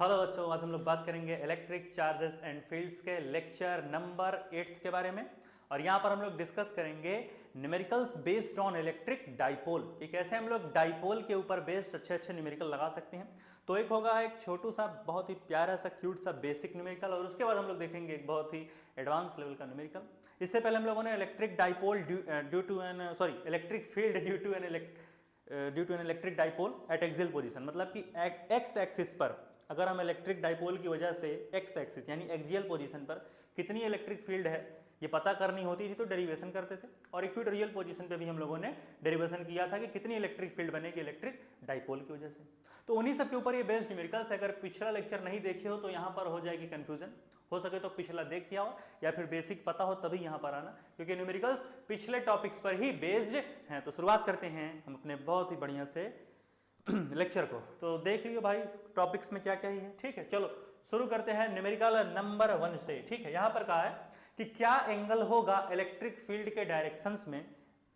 Hello बच्चों, आज हम लोग बात करेंगे इलेक्ट्रिक चार्जेस एंड फील्ड्स के लेक्चर नंबर 8 के बारे में। और यहाँ पर हम लोग डिस्कस करेंगे numericals based on electric dipole कि कैसे हम लोग डाइपोल के ऊपर बेस्ड अच्छे अच्छे न्यूमेरिकल लगा सकते हैं। तो एक होगा एक छोटू सा बहुत ही प्यारा सा क्यूट सा बेसिक न्यूमेरिकल, और उसके बाद हम लोग देखेंगे एक बहुत ही एडवांस लेवल का न्यूमेरिकल। इससे पहले हम लोगों ने electric dipole electric field due to an electric dipole at axial position, मतलब कि एक्स एक्सिस पर अगर हम इलेक्ट्रिक डाइपोल की वजह से एक्स एक्सिस यानी एक्सियल पोजीशन पर कितनी इलेक्ट्रिक फील्ड है ये पता करनी होती थी तो डेरिवेशन करते थे। और इक्वेटोरियल पोजीशन पे भी हम लोगों ने डेरिवेशन किया था कि कितनी इलेक्ट्रिक फील्ड बनेगी इलेक्ट्रिक डाइपोल की वजह से। तो उन्हीं सब के ऊपर ये बेस्ड न्यूमेरिकल्स है। अगर पिछला लेक्चर नहीं देखे हो तो यहाँ पर हो जाएगी कंफ्यूजन। हो सके तो पिछला देख के आओ या फिर बेसिक पता हो तभी यहाँ पर आना, क्योंकि न्यूमेरिकल्स पिछले टॉपिक्स पर ही बेस्ड हैं। तो शुरुआत करते हैं हम अपने बहुत ही बढ़िया से लेक्चर को। तो देख लियो भाई टॉपिक्स में क्या क्या ही है। ठीक है, चलो शुरू करते हैं न्यूमेरिकल नंबर 1 से। ठीक है, यहां पर कहा है कि क्या एंगल होगा इलेक्ट्रिक फील्ड के डायरेक्शंस में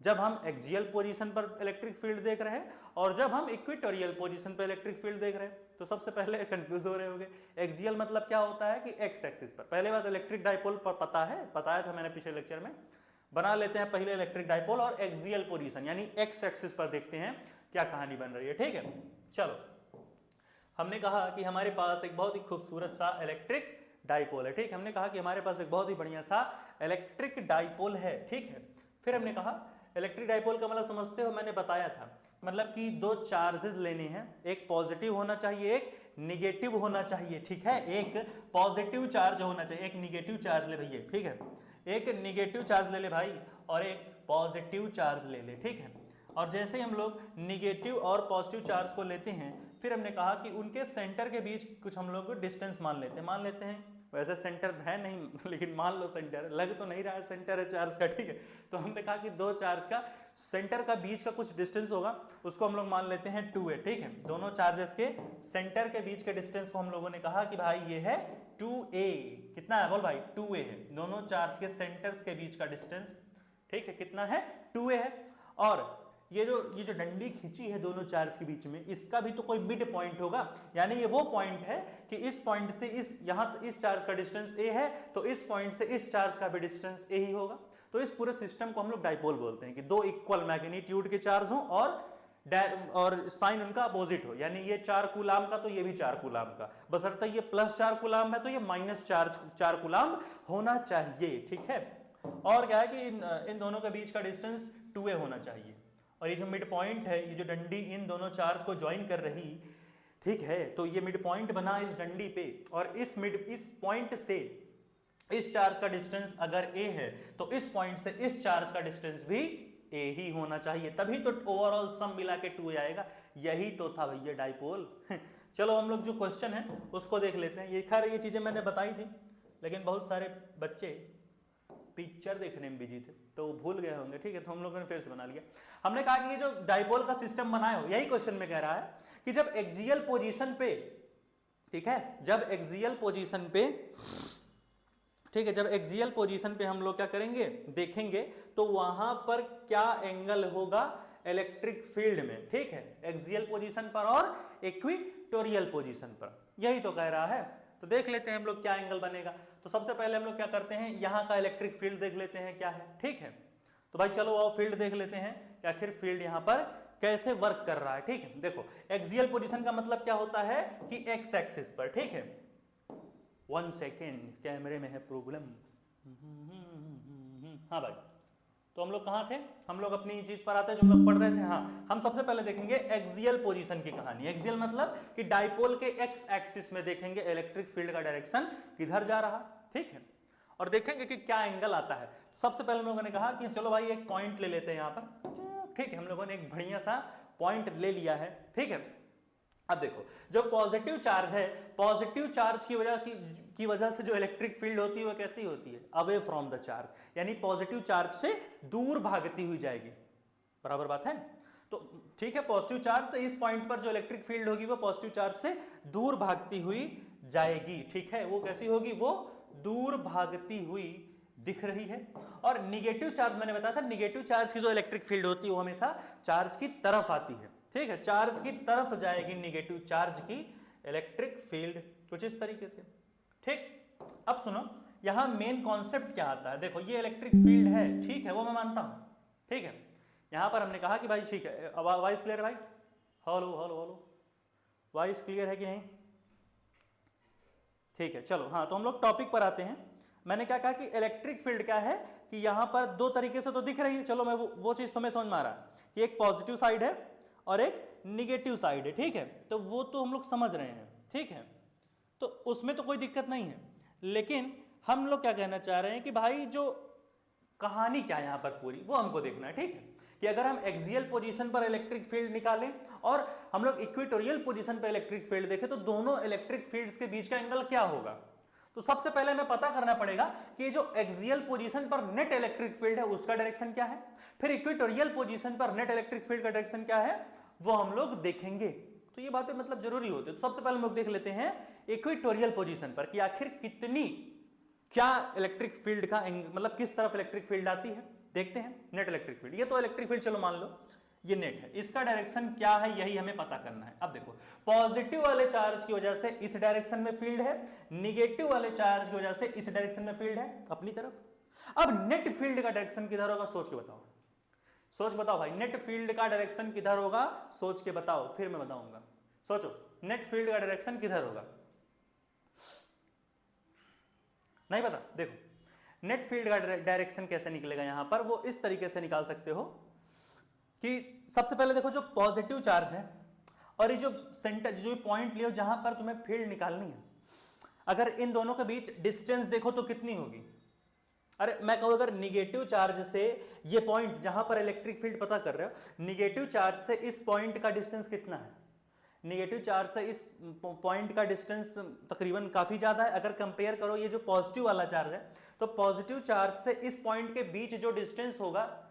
जब हम एक्सियल पोजीशन पर इलेक्ट्रिक फील्ड देख रहे हैं और जब हम इक्वेटोरियल पोजीशन पर इलेक्ट्रिक फील्ड देख रहे हैं। तो सबसे पहले कंफ्यूज हो रहे होंगे, एक्सियल मतलब क्या होता है कि एक्स एक्सिस पर। पहले बात इलेक्ट्रिक डाइपोल पर बताया था मैंने पिछले लेक्चर में। बना लेते हैं पहले इलेक्ट्रिक डाइपोल और एक्सियल पोजीशन यानी एक्स एक्सिस पर देखते हैं क्या कहानी बन रही है। ठीक है, चलो हमने कहा कि हमारे पास एक बहुत ही खूबसूरत सा इलेक्ट्रिक डाइपोल है। ठीक, हमने कहा कि हमारे पास एक बहुत ही बढ़िया सा इलेक्ट्रिक डाइपोल है। ठीक है, फिर हमने कहा इलेक्ट्रिक डाइपोल का मतलब समझते हो, मैंने बताया था मतलब कि दो चार्जेस लेने हैं, एक पॉजिटिव होना चाहिए एक निगेटिव होना चाहिए। ठीक है, एक पॉजिटिव चार्ज होना चाहिए एक निगेटिव चार्ज ले भैया। ठीक है, एक निगेटिव चार्ज ले ले भाई और एक पॉजिटिव चार्ज ले ले। ठीक है, और जैसे ही हम लोग निगेटिव और पॉजिटिव चार्ज को लेते हैं फिर हमने कहा कि उनके सेंटर के बीच कुछ हम लोग डिस्टेंस मान लेते हैं। वैसे सेंटर है नहीं लेकिन मान लो सेंटर, लग तो नहीं रहा है सेंटर है चार्ज का। ठीक है, तो हमने कहा कि दो चार्ज का सेंटर का बीच का कुछ डिस्टेंस होगा, उसको हम लोग मान लेते हैं 2a। ठीक है, दोनों चार्जेस के सेंटर के बीच के डिस्टेंस को हम लोगों ने कहा कि भाई ये है 2a। कितना है बोल भाई? 2a है दोनों चार्ज के सेंटर्स के बीच का डिस्टेंस। ठीक है, कितना है? 2a है। और ये जो डंडी खींची है दोनों चार्ज के बीच में, इसका भी तो कोई मिड पॉइंट होगा, यानी ये वो पॉइंट है कि इस पॉइंट से इस चार्ज का डिस्टेंस a है तो इस पॉइंट से इस चार्ज का भी डिस्टेंस a ही होगा। तो इस पूरे सिस्टम को हम लोग डाइपोल बोलते हैं कि दो इक्वल मैग्नीट्यूड के चार्ज हो और साइन उनका अपोजिट हो, यानी ये 4 कूलाम का तो ये भी 4 कूलाम का, बशर्ते ये +4 कूलाम है तो ये -4 कूलाम होना चाहिए। ठीक है, और क्या है कि इन दोनों के बीच का डिस्टेंस 2a होना चाहिए। और ये जो मिड पॉइंट है, ये जो डंडी इन दोनों चार्ज को ज्वाइन कर रही, ठीक है, तो ये मिड पॉइंट बना इस डंडी पे, और इस पॉइंट से इस चार्ज का डिस्टेंस अगर a है तो इस पॉइंट से इस चार्ज का डिस्टेंस भी a ही होना चाहिए, तभी तो ओवरऑल सम मिला के 2a आएगा। यही तो था भैया डाइपोल। चलो हम लोग जो क्वेश्चन है उसको देख लेते हैं। ये खैर ये चीजें मैंने बताई थी लेकिन बहुत सारे बच्चे पिक्चर देखने में बिजी थे तो भूल गए होंगे। ठीक है, तो हम लोगों ने फिर से बना लिया। हमने कहा कि ये जो डाइपोल का सिस्टम बनाए हो, यही क्वेश्चन में कह रहा है कि जब एक्सियल पोजीशन पे, ठीक है, जब एक्सियल पोजीशन पे, ठीक है, जब एक्सियल पोजीशन पे हम लोग क्या करेंगे देखेंगे तो वहां पर क्या एंगल होगा इलेक्ट्रिक फील्ड में। ठीक है, एक्सियल पोजीशन पर और इक्वेटोरियल पोजीशन पर, यही तो कह रहा है। तो देख लेते हैं हम लोग क्या एंगल बनेगा। तो सबसे पहले हम लोग क्या करते हैं, यहां का इलेक्ट्रिक फील्ड देख लेते हैं क्या है। ठीक है, तो भाई चलो आओ फील्ड देख लेते हैं कि आखिर फील्ड यहां पर कैसे वर्क कर रहा है। ठीक है, देखो एक्सियल पोजीशन का मतलब क्या होता है कि एक्स एक्सिस पर। ठीक है, 1 सेकेंड, कैमरे में है प्रॉब्लम। हाँ भाई, तो हम लोग कहां थे? हम लोग अपनी चीज पर आते हैं जो हम लोग पढ़ रहे थे। हाँ, हम सबसे पहले देखेंगे एक्सियल पोजीशन की कहानी। एक्सियल मतलब कि डाइपोल के एक्स एक्सिस में देखेंगे इलेक्ट्रिक फील्ड का डायरेक्शन किधर जा रहा। ठीक है, और देखेंगे कि क्या एंगल आता है। तो सबसे पहले हम लोगों ने कहा कि चलो भाई एक पॉइंट ले लेते हैं यहां पर। ठीक है, हम लोगों ने एक बढ़िया सा पॉइंट ले लिया है। ठीक है, अब देखो जो पॉजिटिव चार्ज है, पॉजिटिव चार्ज की वजह से जो इलेक्ट्रिक फील्ड होती है वो कैसी होती है? अवे फ्रॉम द चार्ज, यानी पॉजिटिव चार्ज से दूर भागती हुई जाएगी। बराबर बात है? तो ठीक है, पॉजिटिव चार्ज से इस पॉइंट पर जो इलेक्ट्रिक फील्ड होगी वो पॉजिटिव चार्ज से दूर भागती हुई जाएगी। ठीक है, वो कैसी होगी? वो दूर भागती हुई दिख रही है। और निगेटिव चार्ज मैंने बताया था, निगेटिव चार्ज की जो इलेक्ट्रिक फील्ड होती है वो हमेशा चार्ज की तरफ आती है। ठीक है, चार्ज की तरफ जाएगी निगेटिव चार्ज की इलेक्ट्रिक फील्ड कुछ इस तरीके से, ठीक। अब सुनो, यहां मेन कॉन्सेप्ट क्या आता है, देखो ये इलेक्ट्रिक फील्ड है, ठीक है, वो मैं मानता हूं, ठीक है। यहां पर हमने कहा कि भाई ठीक है, वॉइस क्लियर है भाई, hello hello hello, voice clear है कि नहीं, ठीक है। चलो हाँ, तो हम लोग टॉपिक पर आते हैं। मैंने क्या कहा कि इलेक्ट्रिक फील्ड क्या है कि यहां पर दो तरीके से तो दिख रही है, चलो मैं वो चीज तुम्हें समझ में आ रहा है कि एक पॉजिटिव साइड है और एक निगेटिव साइड है, ठीक है, तो वो तो हम लोग समझ रहे हैं, ठीक है, तो उसमें तो कोई दिक्कत नहीं है। लेकिन हम लोग क्या कहना चाह रहे हैं कि भाई जो कहानी क्या है यहां पर पूरी, वो हमको देखना है, ठीक है, कि अगर हम एक्सियल पोजीशन पर इलेक्ट्रिक फील्ड निकालें और हम लोग इक्वेटोरियल पोजीशन पर इलेक्ट्रिक फील्ड देखें, तो दोनों इलेक्ट्रिक फील्ड्स के बीच का एंगल क्या होगा। तो सबसे पहले हमें पता करना पड़ेगा कि जो एक्सियल पोजीशन पर नेट इलेक्ट्रिक फील्ड है उसका डायरेक्शन क्या है, फिर इक्वेटोरियल पोजीशन पर नेट इलेक्ट्रिक फील्ड का डायरेक्शन क्या है, वो हम लोग देखेंगे। तो ये बातें मतलब जरूरी होती है। तो सबसे पहले हम लोग देख लेते हैं इक्वेटोरियल पोजीशन पर कि आखिर कितनी क्या इलेक्ट्रिक फील्ड का मतलब किस तरफ इलेक्ट्रिक फील्ड आती है, देखते हैं। नेट इलेक्ट्रिक फील्ड, ये तो इलेक्ट्रिक फील्ड चलो मान लो ये नेट है, इसका डायरेक्शन क्या है यही हमें पता करना है। अब देखो, पॉजिटिव वाले चार्ज की वजह से इस डायरेक्शन में फील्ड है, निगेटिव वाले चार्ज की वजह से इस डायरेक्शन में फील्ड है अपनी तरफ। अब नेट फील्ड का डायरेक्शन किधर होगा, सोच के बताओ, सोच बताओ भाई, नेट फील्ड का डायरेक्शन किधर होगा, सोच के बताओ, फिर मैं बताऊंगा। सोचो, नेट फील्ड का डायरेक्शन किधर होगा, नहीं पता। देखो, नेट फील्ड का डायरेक्शन कैसे निकलेगा यहां पर, वो इस तरीके से निकाल सकते हो कि सबसे पहले देखो, जो पॉजिटिव चार्ज है और ये जो सेंटर, जो पॉइंट लियो जहां पर तुम्हें फील्ड निकालनी है, अगर इन दोनों के बीच डिस्टेंस देखो तो कितनी होगी। अरे मैं कहूं, अगर निगेटिव चार्ज से ये पॉइंट जहां पर इलेक्ट्रिक फील्ड पता कर रहे हो, निगेटिव चार्ज से इस पॉइंट का डिस्टेंस कितना है, निगेटिव चार्ज से इस पॉइंट का डिस्टेंस तकरीबन काफी ज्यादा है। अगर कंपेयर करो ये जो पॉजिटिव वाला चार्ज है, तो पॉजिटिव चार्ज से इस पॉइंट के बीच जो डिस्टेंस होगा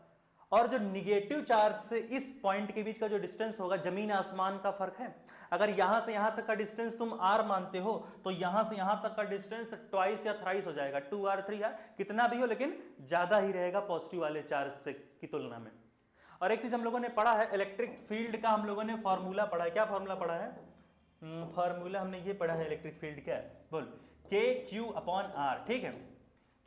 और जो निगेटिव चार्ज से इस पॉइंट के बीच का जो डिस्टेंस होगा, जमीन आसमान का फर्क है। अगर यहां से यहां तक का डिस्टेंस तुम r मानते हो, तो यहां से यहां तक का डिस्टेंस ट्वाइस या थ्राइस हो जाएगा, 2r 3r कितना भी हो, लेकिन ज्यादा ही रहेगा पॉजिटिव वाले चार्ज से की तुलना में। और एक चीज हम लोगों ने पढ़ा है, इलेक्ट्रिक फील्ड का हम लोगों ने फॉर्मूला पढ़ा है। क्या फॉर्मूला पढ़ा है, फॉर्मूला हमने ये पढ़ा है इलेक्ट्रिक फील्ड का, बोल KQ/R, ठीक है।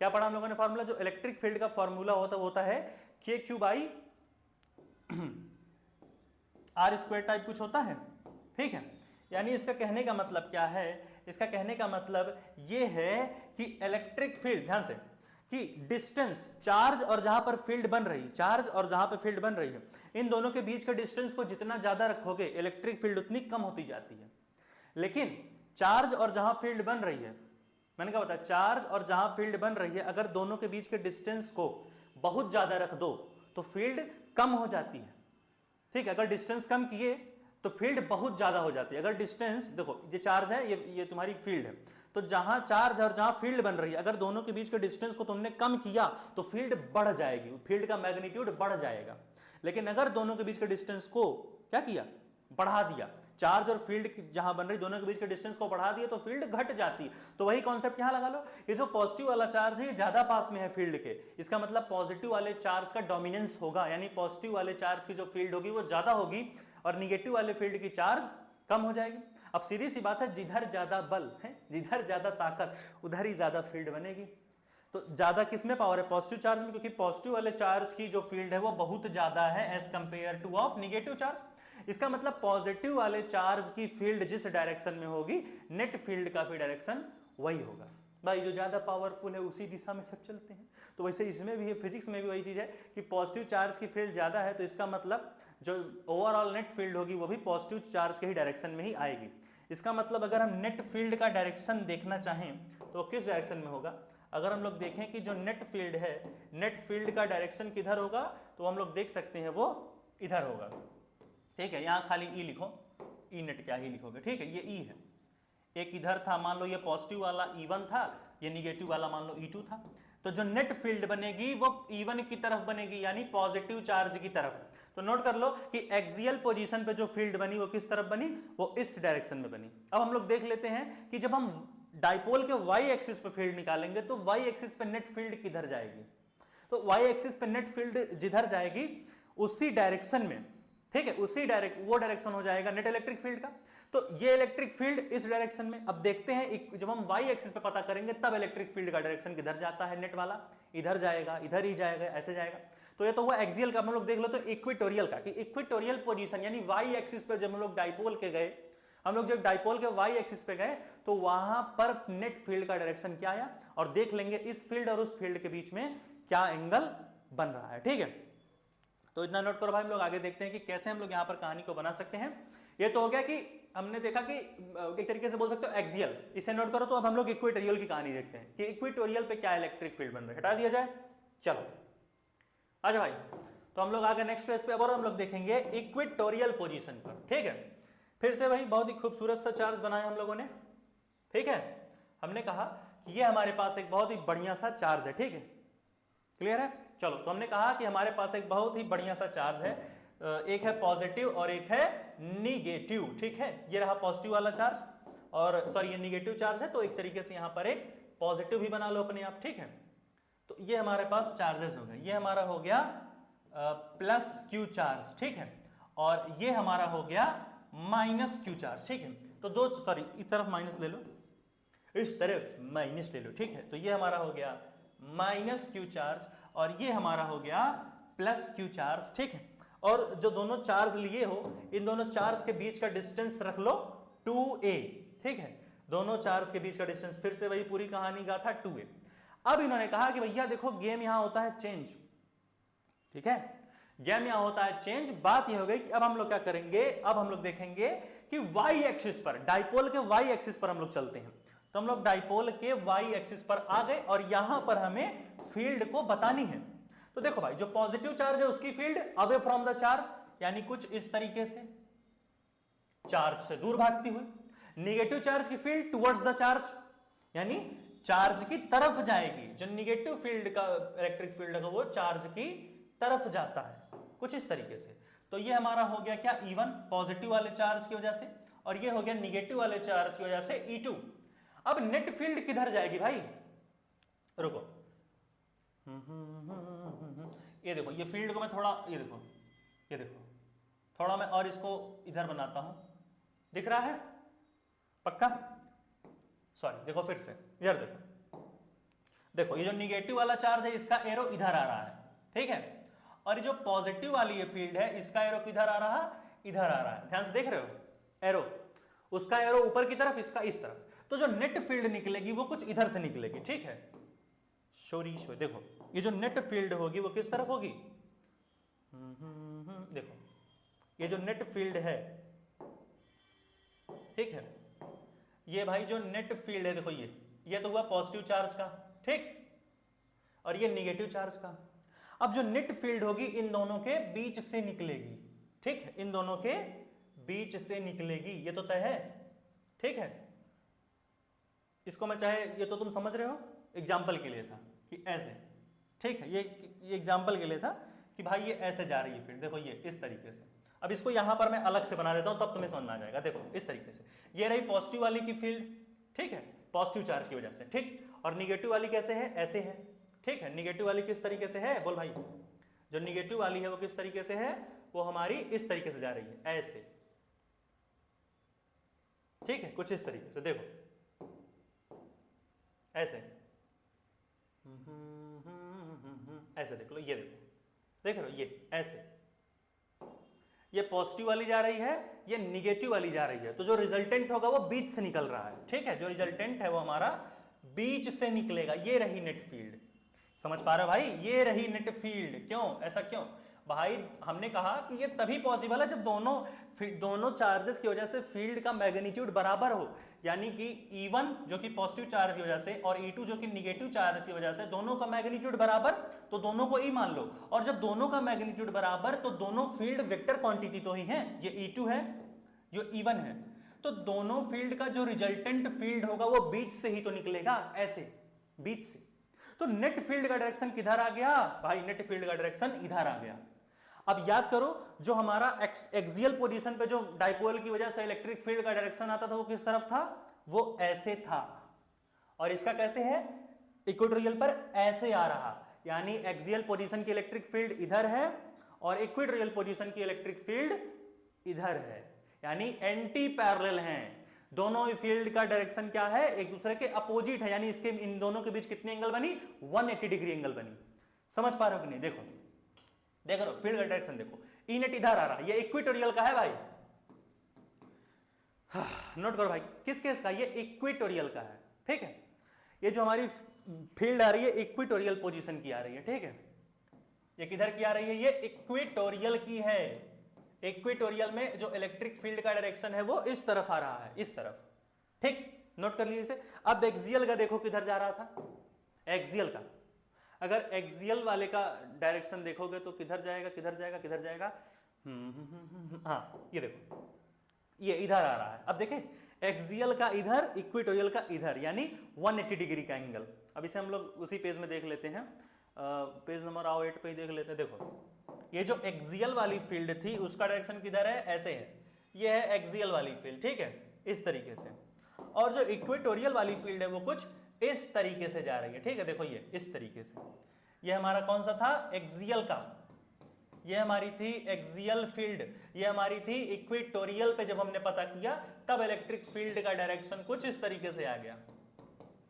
क्या पढ़ा हम लोगों ने फॉर्मूला, जो इलेक्ट्रिक फील्ड का फॉर्मूला होता है KQ/R² टाइप कुछ होता है, ठीक है। यानी इसका कहने का मतलब क्या है, इसका कहने का मतलब ये है कि इलेक्ट्रिक फील्ड, ध्यान से, कि डिस्टेंस, चार्ज और जहां पर फील्ड बन रही, चार्ज और जहां पर फील्ड बन रही है, इन दोनों के बीच के डिस्टेंस को जितना ज्यादा रखोगे इलेक्ट्रिक फील्ड उतनी कम होती जाती है। लेकिन चार्ज और जहां फील्ड बन रही है, मैंने क्या बताया, चार्ज और जहां फील्ड बन रही है, अगर दोनों के बीच के डिस्टेंस को बहुत ज्यादा रख दो तो फील्ड कम हो जाती है, ठीक है। अगर डिस्टेंस कम किए तो फील्ड बहुत ज्यादा हो जाती है। अगर डिस्टेंस देखो, ये चार्ज है, ये तुम्हारी फील्ड है, तो जहां चार्ज और जहां फील्ड बन रही है, अगर दोनों के बीच के डिस्टेंस को तुमने कम किया तो फील्ड बढ़ जाएगी, फील्ड का मैग्नीट्यूड बढ़ जाएगा। लेकिन अगर दोनों के बीच के डिस्टेंस को क्या किया, बढ़ा दिया, चार्ज और फील्ड जहां बन रही दोनों के बीच के डिस्टेंस को बढ़ा दिया, तो फील्ड घट जाती है। तो वही कॉन्सेप्ट यहां लगा लो, ये जो पॉजिटिव वाला चार्ज है ये ज्यादा पास में है फील्ड के, इसका मतलब पॉजिटिव वाले चार्ज का डोमिनेंस होगा, यानी पॉजिटिव वाले चार्ज की जो फील्ड होगी वो ज्यादा होगी और निगेटिव वाले फील्ड की चार्ज कम हो जाएगी। अब सीधी सी बात है, जिधर ज्यादा बल है, जिधर ज्यादा ताकत, उधर ही ज्यादा फील्ड बनेगी। तो ज्यादा किसमें पावर है, पॉजिटिव चार्ज में, क्योंकि पॉजिटिव वाले चार्ज की जो फील्ड है वो बहुत ज्यादा है as compare to of negative charge. इसका मतलब पॉजिटिव वाले चार्ज की फील्ड जिस डायरेक्शन में होगी, नेट फील्ड का भी डायरेक्शन वही होगा। भाई जो ज्यादा पावरफुल है उसी दिशा में सब चलते हैं। तो वैसे इसमें भी, फिजिक्स में भी वही चीज है कि पॉजिटिव चार्ज की फील्ड ज्यादा है, तो इसका मतलब जो ओवरऑल नेट फील्ड होगी वो भी पॉजिटिव चार्ज के ही डायरेक्शन में ही आएगी। इसका मतलब अगर हम नेट फील्ड का डायरेक्शन देखना चाहें तो किस डायरेक्शन में होगा, अगर हम लोग देखें कि जो नेट फील्ड है, नेट फील्ड का डायरेक्शन किधर होगा, तो हम लोग देख सकते हैं वो इधर होगा, ठीक है। यहाँ खाली ई लिखो, ई नेट क्या ही लिखोगे, ठीक है, ये ई है। एक इधर था, मान लो ये पॉजिटिव वाला E1 था, ये निगेटिव वाला मान लो E2 था, तो जो नेट फील्ड बनेगी वो E1 की तरफ बनेगी, यानी पॉजिटिव चार्ज की तरफ। तो नोट कर लो कि एक्सियल पोजीशन पे जो फील्ड बनी वो किस तरफ बनी, वो इस डायरेक्शन में बनी। अब हम लोग देख लेते हैं कि जब हम डाइपोल के वाई एक्सिस पे फील्ड निकालेंगे तो वाई एक्सिस पे नेट फील्ड किधर जाएगी, तो वाई एक्सिस पे नेट फील्ड जिधर जाएगी उसी डायरेक्शन में ठीक है, उसी वो डायरेक्शन हो जाएगा नेट इलेक्ट्रिक फील्ड का। तो ये इलेक्ट्रिक फील्ड इस डायरेक्शन में, अब देखते हैं जब हम वाई एक्सिस पे पता करेंगे तब इलेक्ट्रिक फील्ड का डायरेक्शन किधर जाता है, नेट वाला इधर जाएगा, इधर ही जाएगा, ऐसे जाएगा। तो ये तो हुआ एक्सियल का, हम लोग देख लो तो इक्वेटोरियल का, कि इक्वेटोरियल पोजीशन यानी वाई एक्सिस पर जब हम लोग डाइपोल के गए, हम लोग जब डाइपोल के वाई एक्सिस पे गए तो वहां पर नेट फील्ड का डायरेक्शन क्या आया, और देख लेंगे इस फील्ड और उस फील्ड के बीच में क्या एंगल बन रहा है। ठीक है, तो इतना नोट करो भाई, हम लोग आगे देखते हैं कि कैसे हम लोग यहां पर कहानी को बना सकते हैं। ये तो हो गया कि हमने देखा कि एक तरीके से बोल सकते हो एक्सियल, इसे नोट करो। तो अब हम लोग इक्वेटोरियल की कहानी देखते हैं कि इक्वेटोरियल पे क्या इलेक्ट्रिक फील्ड बन रहा है, हटा दिया जाए। चलो आजा भाई, तो हम लोग आगे नेक्स्ट पेज पे अब और हम लोग देखेंगे इक्वेटोरियल पोजीशन पर। ठीक है, फिर से भाई बहुत ही खूबसूरत सा चार्ज बनाया हम लोगों ने। ठीक है, हमने कहा कि ये हमारे पास एक बहुत ही बढ़िया सा चार्ज है। ठीक है, क्लियर है। चलो, तो हमने कहा कि हमारे पास एक बहुत ही बढ़िया सा चार्ज है, एक है पॉजिटिव और एक है निगेटिव। ठीक है, ये रहा पॉजिटिव वाला चार्ज, और सॉरी ये निगेटिव चार्ज है, तो एक तरीके से यहां पर एक पॉजिटिव भी बना लो अपने आप। ठीक है, तो ये हमारे पास चार्जेस हो गए, ये हमारा हो गया प्लस क्यू चार्ज। ठीक है, और ये हमारा हो गया माइनस क्यू चार्ज। ठीक है, तो दो, सॉरी इस तरफ माइनस ले लो, इस तरफ माइनस ले लो। ठीक है, तो ये हमारा हो गया माइनस क्यू चार्ज और ये हमारा हो गया प्लस क्यू चार्ज। ठीक है, और जो दोनों चार्ज लिए हो, इन दोनों चार्ज के बीच का डिस्टेंस रख लो 2a। ठीक है, दोनों चार्ज के बीच का डिस्टेंस, फिर से वही पूरी कहानी का था 2a। अब इन्होंने कहा कि भैया देखो गेम यहां होता है चेंज। ठीक है, गेम यहां होता है चेंज। बात यह हो गई कि अब हम लोग क्या करेंगे, अब हम लोग देखेंगे कि वाई एक्सिस पर, डाइपोल के वाई एक्सिस पर हम लोग चलते हैं। तो हम लोग डाइपोल के वाई एक्सिस पर आ गए और यहां पर हमें फील्ड को बतानी है। तो देखो भाई, जो पॉजिटिव चार्ज है उसकी field away from the charge, यानी कुछ इस तरीके से चार्ज से दूर भागती हुई। निगेटिव चार्ज की फील्ड टुवर्ड्स द चार्ज, यानी चार्ज की तरफ जाएगी। जो निगेटिव फील्ड का इलेक्ट्रिक फील्ड है वो चार्ज की तरफ जाता है, कुछ इस तरीके से। तो ये हमारा हो गया क्या, E1 पॉजिटिव वाले चार्ज की वजह से, और ये हो गया निगेटिव वाले चार्ज की वजह से E2। अब नेट फील्ड किधर जाएगी भाई, रुको, ये देखो, ये फील्ड को मैं थोड़ा, ये देखो, ये देखो, थोड़ा मैं और इसको इधर बनाता हूं, दिख रहा है पक्का, सॉरी देखो फिर से इधर देखो, देखो ये जो निगेटिव वाला चार्ज है इसका एरो इधर आ रहा है। ठीक है, और ये जो पॉजिटिव वाली ये फील्ड है इसका एरो किधर आ रहा, इधर आ रहा है। ध्यान से देख रहे हो एरो, उसका एरो ऊपर की तरफ, इसका इस तरफ। तो जो नेट फील्ड निकलेगी वो कुछ इधर से निकलेगी। ठीक है, देखो ये जो नेट फील्ड होगी वो किस तरफ होगी, देखो ये जो नेट फील्ड है, ठीक है, ये भाई जो नेट फील्ड है, देखो ये तो हुआ पॉजिटिव चार्ज का, ठीक, और ये निगेटिव चार्ज का। अब जो नेट फील्ड होगी इन दोनों के बीच से निकलेगी। ठीक है, इन दोनों के बीच से निकलेगी, ये तो तय है। ठीक है, इसको मैं चाहे, ये तो तुम समझ रहे हो, एग्जाम्पल के लिए था कि ऐसे। ठीक है, ये एग्जाम्पल के लिए था कि भाई ये ऐसे जा रही है फील्ड, देखो ये इस तरीके से। अब इसको यहां पर मैं अलग से बना देता हूं तब तुम्हें समझ में आ जाएगा। देखो इस तरीके से ये रही पॉजिटिव वाली की फील्ड, ठीक है, पॉजिटिव चार्ज की वजह से, ठीक, और निगेटिव वाली कैसे है, ऐसे है। ठीक है, निगेटिव वाली किस तरीके से है, बोल भाई, जो निगेटिव वाली है वो किस तरीके से है, वो हमारी इस तरीके से जा रही है, ऐसे। ठीक है, कुछ इस तरीके से, देखो ऐसे, ऐसे देख लो, ये देखो, देख रहे हो, ये ऐसे, ये पॉजिटिव वाली जा रही है, ये निगेटिव वाली जा रही है। तो जो रिजल्टेंट होगा वो बीच से निकल रहा है। ठीक है, जो रिजल्टेंट है वो हमारा बीच से निकलेगा। ये रही नेट फील्ड, समझ पा रहे हो भाई, ये रही नेट फील्ड। क्यों ऐसा, क्यों भाई, हमने कहा कि ये तभी पॉसिबल है जब दोनों चार्जेस की वजह से फील्ड का मैग्नीट्यूड बराबर हो, यानी कि E1 जो कि पॉजिटिव चार्ज की वजह से और E2 जो कि निगेटिव चार्ज की वजह से, दोनों का मैग्नीट्यूड बराबर, तो दोनों को E मान लो। और जब दोनों का मैग्नीट्यूड बराबर तो दोनों फील्ड वेक्टर क्वांटिटी तो ही है, ये E2 है, जो E1 है, तो दोनों फील्ड का जो रिजल्टेंट फील्ड होगा वो बीच से ही तो निकलेगा, ऐसे बीच से। तो नेट फील्ड का डायरेक्शन किधर आ गया भाई, नेट फील्ड का डायरेक्शन इधर आ गया। अब याद करो, जो हमारा एक्सियल पोजीशन पे जो डाइपोल की वजह से इलेक्ट्रिक फील्ड का डायरेक्शन आता था वो किस तरफ था, वो ऐसे था, और इसका कैसे है, इक्वेटोरियल पर ऐसे आ रहा, यानी एक्सियल पोजीशन की इलेक्ट्रिक फील्ड इधर है और इक्वेटोरियल पोजीशन की इलेक्ट्रिक फील्ड इधर है, यानी एंटी पैरेलल हैं। दोनों फील्ड का डायरेक्शन क्या है, एक दूसरे के अपोजिट है, यानी इसके इन दोनों के बीच कितनी एंगल बनी, 180 डिग्री एंगल बनी। समझ पा रहे हो कि नहीं? देखो देखो फील्ड का डायरेक्शन देखो, ई नेट इधर आ रहा है, ये इक्वेटोरियल का है भाई। नोट करो भाई, किस केस का, ये इक्वेटोरियल का है, ठीक है। ये जो हमारी फील्ड आ रही है इक्वेटोरियल पोजीशन की आ रही है, ठीक है। ये किधर की आ रही है, ये इक्वेटोरियल की है। इक्वेटोरियल में जो इलेक्ट्रिक फील्ड का डायरेक्शन है वो इस तरफ आ रहा है, इस तरफ, ठीक, नोट कर लीजिए इसे। अब एक्सियल का देखो किधर जा रहा था, एक्सियल का, अगर एक्सियल वाले का डायरेक्शन देखोगे तो किधर जाएगा, किधर जाएगा, किधर जाएगा, हाँ ये देखो, ये इधर आ रहा है। अब देखें, एक्सियल का इधर, इक्वेटोरियल का इधर, यानी 180 डिग्री का एंगल। अब इसे हम लोग उसी पेज में देख लेते हैं, पेज नंबर 8 पे ही देख लेते हैं। देखो ये जो एक्सियल वाली फील्ड थी उसका डायरेक्शन किधर है, ऐसे है, ये है एक्सियल वाली फील्ड, ठीक है, इस तरीके से। और जो इक्वेटोरियल वाली फील्ड है वो कुछ इस तरीके से जा रही है, ठीक है। देखो ये इस तरीके से, ये हमारा कौन सा था, एक्सियल का, ये हमारी थी एक्सियल फील्ड, ये हमारी थी इक्वेटोरियल पे। जब हमने पता किया तब इलेक्ट्रिक फील्ड का डायरेक्शन कुछ इस तरीके से आ गया,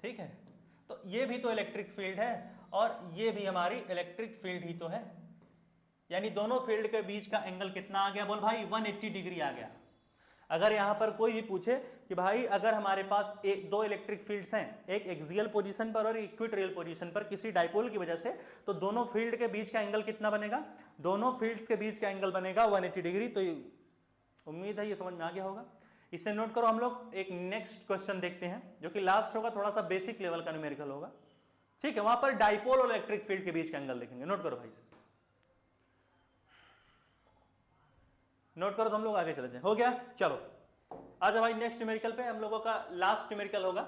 ठीक है। तो ये भी तो इलेक्ट्रिक फील्ड है और ये भी हमारी इलेक्ट्रिक फील्ड ही तो है, यानी दोनों फील्ड के बीच का एंगल कितना आ गया, बोल भाई 180 डिग्री आ गया। अगर यहां पर कोई भी पूछे कि भाई अगर हमारे पास दो इलेक्ट्रिक फील्ड्स हैं, एक एक्सियल पोजीशन पर और इक्वेटोरियल पोजीशन पर, किसी डाइपोल की वजह से, तो दोनों फील्ड के बीच का एंगल कितना बनेगा, दोनों फील्ड्स के बीच का एंगल बनेगा 180 डिग्री। तो उम्मीद है ये समझ में आ गया होगा। इसे नोट करो। हम लोग एक नेक्स्ट क्वेश्चन देखते हैं जो कि लास्ट होगा, थोड़ा सा बेसिक लेवल का न्यूमेरिकल होगा, ठीक है। वहां पर डाइपोल और इलेक्ट्रिक फील्ड के बीच का एंगल देखेंगे। नोट करो भाई, नोट करो तो हम लोग आगे चले जाए। हो गया, चलो आजा भाई नेक्स्ट न्यूमेरिकल पे। हम लोगों का लास्ट न्यूमेरिकल होगा,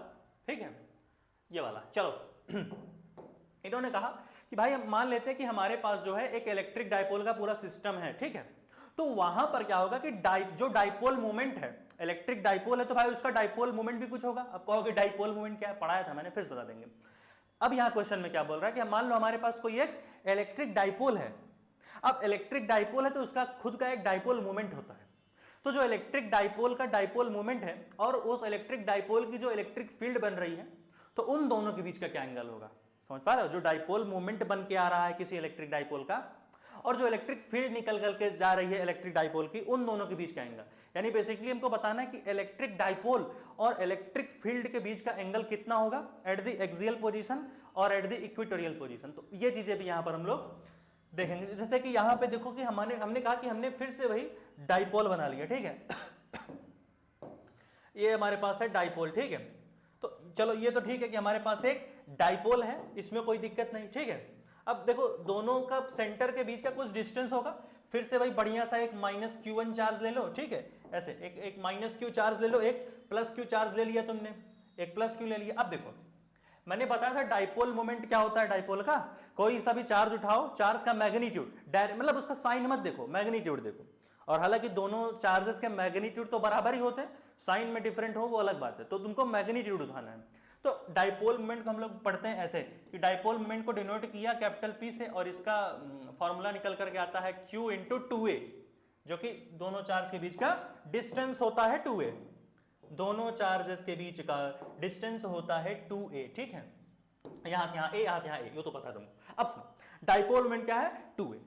ठीक है, ये वाला। चलो इन्होंने कहा कि भाई हम मान लेते हैं कि हमारे पास जो है एक इलेक्ट्रिक डाइपोल का पूरा सिस्टम है, ठीक है। तो वहां पर क्या होगा कि जो डाइपोल मोमेंट है, इलेक्ट्रिक डाइपोल है, तो भाई उसका डाइपोल मोमेंट भी कुछ होगा। अब कहोगे डाइपोल मोमेंट क्या है, पढ़ाया था मैंने, फिर बता देंगे। अब यहां क्वेश्चन में क्या बोल रहा है कि मान लो हमारे पास कोई एक इलेक्ट्रिक डाइपोल है। अब इलेक्ट्रिक डाइपोल है तो उसका खुद का एक डाइपोल मोमेंट होता है। तो जो इलेक्ट्रिक डाइपोल का डाइपोल मोमेंट है और उस इलेक्ट्रिक डाइपोल की जो इलेक्ट्रिक फील्ड बन रही है, तो उन दोनों के बीच का क्या एंगल होगा। समझ पा रहे हो, जो डाइपोल मोमेंट बन के आ रहा है किसी इलेक्ट्रिक डाइपोल का और जो इलेक्ट्रिक फील्ड निकल करके जा रही है इलेक्ट्रिक डाइपोल की, उन दोनों के बीच का एंगल। यानी बेसिकली हमको बताना है कि इलेक्ट्रिक डाइपोल और इलेक्ट्रिक फील्ड के बीच का एंगल कितना होगा एट द एक्सियल पोजीशन और एट द इक्वेटोरियल पोजीशन। तो ये चीजें भी यहां पर हम लोग देखेंगे। जैसे कि यहां पे देखो कि हमने कहा कि हमने फिर से वही डाइपोल बना लिया, ठीक है। ये हमारे पास है डाइपोल, ठीक है। तो चलो ये तो ठीक है कि हमारे पास एक डाइपोल है, इसमें कोई दिक्कत नहीं, ठीक है। अब देखो दोनों का सेंटर के बीच का कुछ डिस्टेंस होगा, फिर से भाई बढ़िया सा एक -q1 चार्ज ले लो, ठीक है। ऐसे एक -q चार्ज ले लो, एक +q चार्ज ले लिया तुमने, एक +q ले लिया। अब देखो मैंने बताया था डाइपोल मोमेंट क्या होता है, डाइपोल का कोई सा भी चार्ज उठाओ, चार्ज का मैग्नीट्यूड मतलब उसका साइन मत देखो, मैग्नीट्यूड देखो। और हालांकि दोनों चार्जेस के मैग्नीट्यूड तो बराबर ही होते हैं, साइन में डिफरेंट हो वो अलग बात है, तो तुमको मैग्नीट्यूड उठाना है। तो डाइपोल मोमेंट को हम लोग पढ़ते हैं ऐसे कि डाइपोल मोमेंट को डिनोट किया कैपिटल P से और इसका फॉर्मूला निकल करके आता है Q इंटू 2a, जो कि दोनों चार्ज के बीच का डिस्टेंस होता है 2a। दोनों चार्जेस के बीच का डिस्टेंस होता है 2a, ठीक है। यहां से यहां a, यहां से यहां a, ये तो पता है तुमको। अब सुनो डाइपोल मोमेंट क्या है, 2a,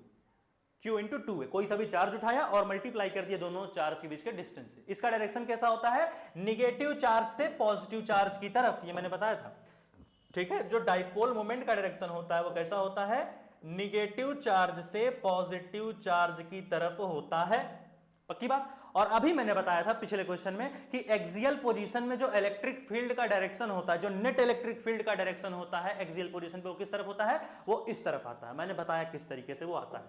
Q इंटू 2a। कोई सा भी चार्ज उठाया और मल्टीप्लाई कर दिया दोनों चार्ज के बीच के डिस्टेंस से। इसका डायरेक्शन कैसा होता है, निगेटिव चार्ज से पॉजिटिव चार्ज की तरफ, ये मैंने बताया था, ठीक है। जो डाइपोल मोमेंट का डायरेक्शन होता है वो कैसा होता है, निगेटिव चार्ज से पॉजिटिव चार्ज की तरफ होता है, पक्की बात। और अभी मैंने बताया था पिछले क्वेश्चन में कि एक्सियल पोजीशन में जो इलेक्ट्रिक फील्ड का डायरेक्शन होता है, जो नेट इलेक्ट्रिक फील्ड का डायरेक्शन होता है एक्सियल पोजीशन पे, वो किस तरफ होता है, वो इस तरफ आता है। मैंने बताया किस तरीके से वो आता है,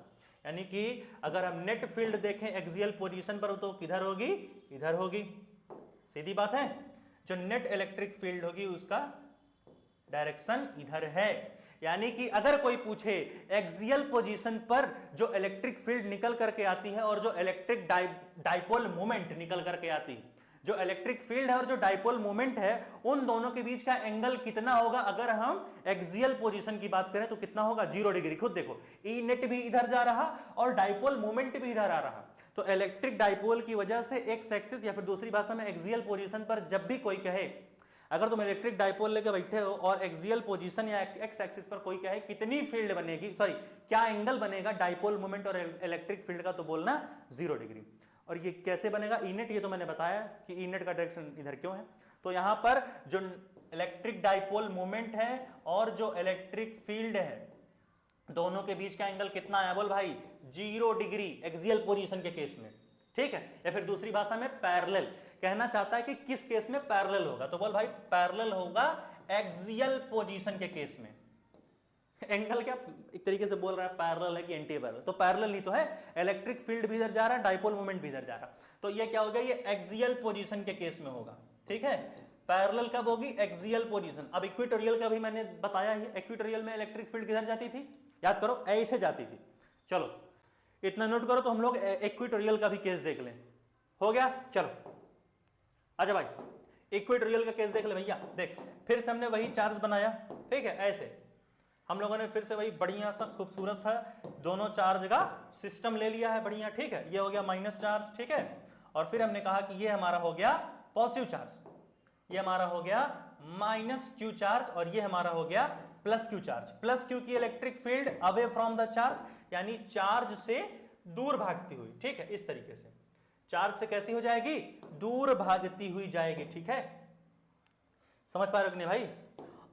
यानी कि अगर हम नेट फील्ड देखें एक्सियल पोजीशन पर तो किधर होगी, इधर होगी, सीधी बात है। जो नेट इलेक्ट्रिक फील्ड होगी उसका डायरेक्शन इधर है। यानी कि अगर कोई पूछे एक्सियल पोजीशन पर जो इलेक्ट्रिक फील्ड निकल करके आती है और जो इलेक्ट्रिक डाइपोल मोमेंट निकल करके आती है, जो इलेक्ट्रिक फील्ड है और जो डाइपोल मोमेंट है उन दोनों के बीच का एंगल कितना होगा अगर हम एक्सियल पोजीशन की बात करें तो कितना होगा 0 डिग्री। खुद देखो ई नेट भी इधर जा रहा और डाइपोल मोमेंट भी इधर आ रहा, तो इलेक्ट्रिक डाइपोल की वजह से एक्स एक्सिस या फिर दूसरी भाषा में एक्सियल पोजीशन पर जब भी कोई कहे, अगर तुम इलेक्ट्रिक डाइपोल लेकर बैठे हो और एक्सियल पोजीशन या एक्स एक्सिस पर कोई कहे कितनी फील्ड बनेगी, सॉरी क्या एंगल बनेगा डाइपोल मोमेंट और इलेक्ट्रिक फील्ड का, तो बोलना 0 डिग्री। और ये कैसे बनेगा ई नेट, ये तो मैंने बताया कि ई नेट का डायरेक्शन इधर क्यों है। तो यहां पर जो इलेक्ट्रिक डाइपोल मोमेंट है और जो इलेक्ट्रिक फील्ड है दोनों के बीच का एंगल कितना आया, बोल भाई 0 डिग्री एक्सियल पोजीशन के केस में, ठीक है। या फिर दूसरी भाषा में पैरेलल, कहना चाहता है कि किस केस में पैरेलल होगा, तो बोल भाई पैरेलल होगा एक्सियल पोजीशन के केस में। एंगल क्या एक तरीके से बोल रहा है पैरेलल है कि एंटी पैरेलल, तो पैरेलल ही तो है, इलेक्ट्रिक फील्ड भी इधर जा रहा है डाइपोल मोमेंट भी इधर जा रहा है, तो ये क्या हो गया, ये एक्सियल पोजीशन के केस में होगा, ठीक है। पैरेलल कब होगी, एक्सियल पोजीशन। अब इक्वेटोरियल का भी मैंने बताया ही, इक्वेटोरियल में इलेक्ट्रिक फील्ड किधर जाती थी, याद करो ऐसे जाती थी। चलो इतना नोट करो, तो हम लोग इक्वेटोरियल का भी केस देख लें, हो गया। चलो अच्छा भाई इक्वेटोरियल का केस देख ले भैया, देख फिर से हमने वही चार्ज बनाया, ठीक है, ऐसे हम लोगों ने फिर से वही बढ़िया सा खूबसूरत सा दोनों चार्ज का सिस्टम ले लिया है, बढ़िया, ठीक है। ये हो गया माइनस चार्ज, ठीक है, और फिर हमने कहा कि ये हमारा हो गया पॉजिटिव चार्ज, ये हमारा हो गया माइनस क्यू चार्ज, और ये हमारा हो गया plus Q charge. Plus Q की electric field away from the charge, यानी चार्ज से दूर भागती हुई, ठीक है, इस तरीके से चार्ज से कैसी हो जाएगी, दूर भागती हुई जाएगी, ठीक है, समझ पा रहे हो कि नहीं भाई।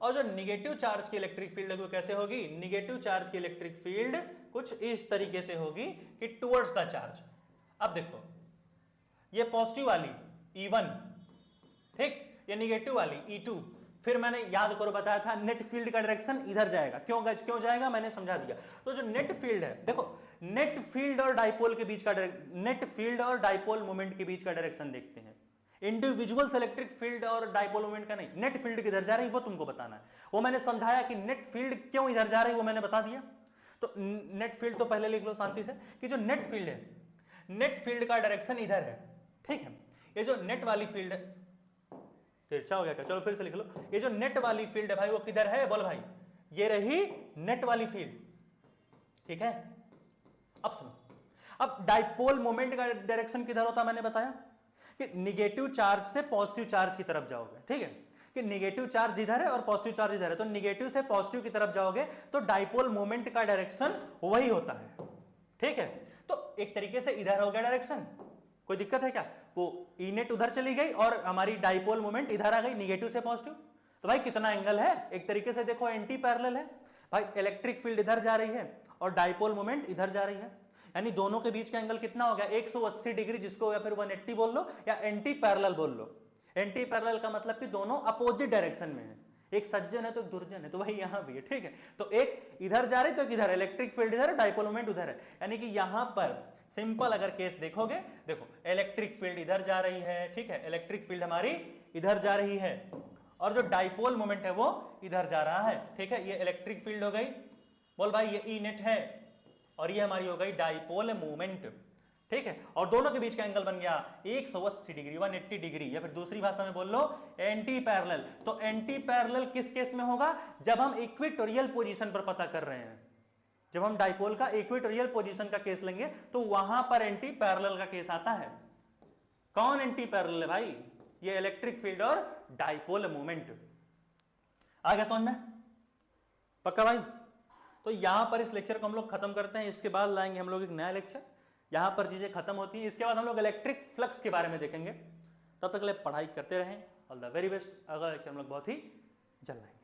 और जो निगेटिव चार्ज की इलेक्ट्रिक फील्ड है वो कैसे होगी, निगेटिव चार्ज की इलेक्ट्रिक फील्ड कुछ इस तरीके से होगी कि टुवर्ड्स द चार्ज। अब देखो ये पॉजिटिव वाली E1, ठीक, ये निगेटिव वाली E2, फिर मैंने याद करो बताया था नेट फील्ड का डायरेक्शन इधर जाएगा, क्यों जाएगा मैंने समझा दिया। तो जो नेट फील्ड है, देखो नेट फील्ड और डाइपोल के बीच का नेट फील्ड और डाइपोल मोमेंट के बीच का डायरेक्शन देखते हैं, इंडिविजुअल इलेक्ट्रिक फील्ड और डाइपोल मोमेंट का नहीं, नेट फील्ड किधर जा रही है वो तुमको बताना है। वो मैंने समझाया कि नेट फील्ड क्यों इधर जा रही है वो मैंने बता दिया। तो नेट फील्ड तो पहले लिख लो शांति से कि जो नेट फील्ड है, नेट फील्ड का डायरेक्शन इधर है, ठीक है। ये जो नेट वाली फील्ड है, तिरछा हो गया क्या, चलो फिर से लिख लो, ये जो नेट वाली फील्ड है भाई वो किधर है, बोल भाई ये रही नेट वाली फील्ड, ठीक है। अब सुनो, अब डाइपोल मोमेंट का डायरेक्शन किधर होता मैंने बताया कि निगेटिव चार्ज से पॉजिटिव चार्ज की तरफ जाओगे, ठीक है, कि निगेटिव चार्ज इधर है और पॉजिटिव चार्ज इधर है, तो निगेटिव से पॉजिटिव की तरफ जाओगे तो डाइपोल मोमेंट का डायरेक्शन वही होता है, ठीक है। तो एक तरीके से इधर हो गया डायरेक्शन, कोई दिक्कत है क्या, वो ई नेट उधर चली गई और हमारी डाइपोल मोमेंट इधर आ गई निगेटिव से पॉजिटिव, तो भाई कितना एंगल है, एक तरीके से देखो एंटी पैरेलल है भाई, इलेक्ट्रिक फील्ड इधर जा रही है और डाइपोल मोमेंट इधर जा रही है, यानी दोनों के बीच का एंगल कितना हो गया 180 डिग्री, जिसको या फिर 180 बोल लो या एंटी पैरेलल बोल लो। एंटी पैरेलल का मतलब कि दोनों अपोजिट डायरेक्शन में है, एक सज्जन है तो एक दुर्जन है, तो वही यहां भी है, ठीक है। तो एक इधर जा रही तो एक इधर, इलेक्ट्रिक फील्ड इधर है डाइपोल मोमेंट उधर है, यानी कि यहां पर सिंपल अगर केस देखोगे, देखो इलेक्ट्रिक फील्ड इधर जा रही है, ठीक है, इलेक्ट्रिक फील्ड हमारी इधर जा रही है और जो डाइपोल मोमेंट है वो इधर जा रहा है, ठीक है। ये इलेक्ट्रिक फील्ड हो गई, बोल भाई ये ई नेट है और ये हमारी हो गई डाइपोल मोमेंट, ठीक है। और दोनों के बीच का एंगल बन गया 180 डिग्री, 180 डिग्री, या फिर दूसरी भाषा में बोल लो एंटी पैरेलल। तो एंटी पैरेलल किस केस में होगा, जब हम इक्वेटोरियल पोजीशन पर पता कर रहे हैं, जब हम डाइपोल का इक्वेटोरियल पोजीशन का केस लेंगे तो वहां पर एंटी पैरेलल का केस आता है। कौन एंटी पैरेलल है भाई, ये इलेक्ट्रिक फील्ड और डाइपोल मोमेंट। आ गया समझ में, पक्का भाई। तो यहां पर इस लेक्चर को हम लोग खत्म करते हैं, इसके बाद लाएंगे हम लोग एक नया लेक्चर, यहां पर चीजें खत्म होती हैं, इसके बाद हम लोग इलेक्ट्रिक फ्लक्स के बारे में देखेंगे। तब तक के लिए पढ़ाई करते रहें, ऑल द वेरी बेस्ट। अगला लेक्चर हम लोग बहुत ही जल्द लाएंगे।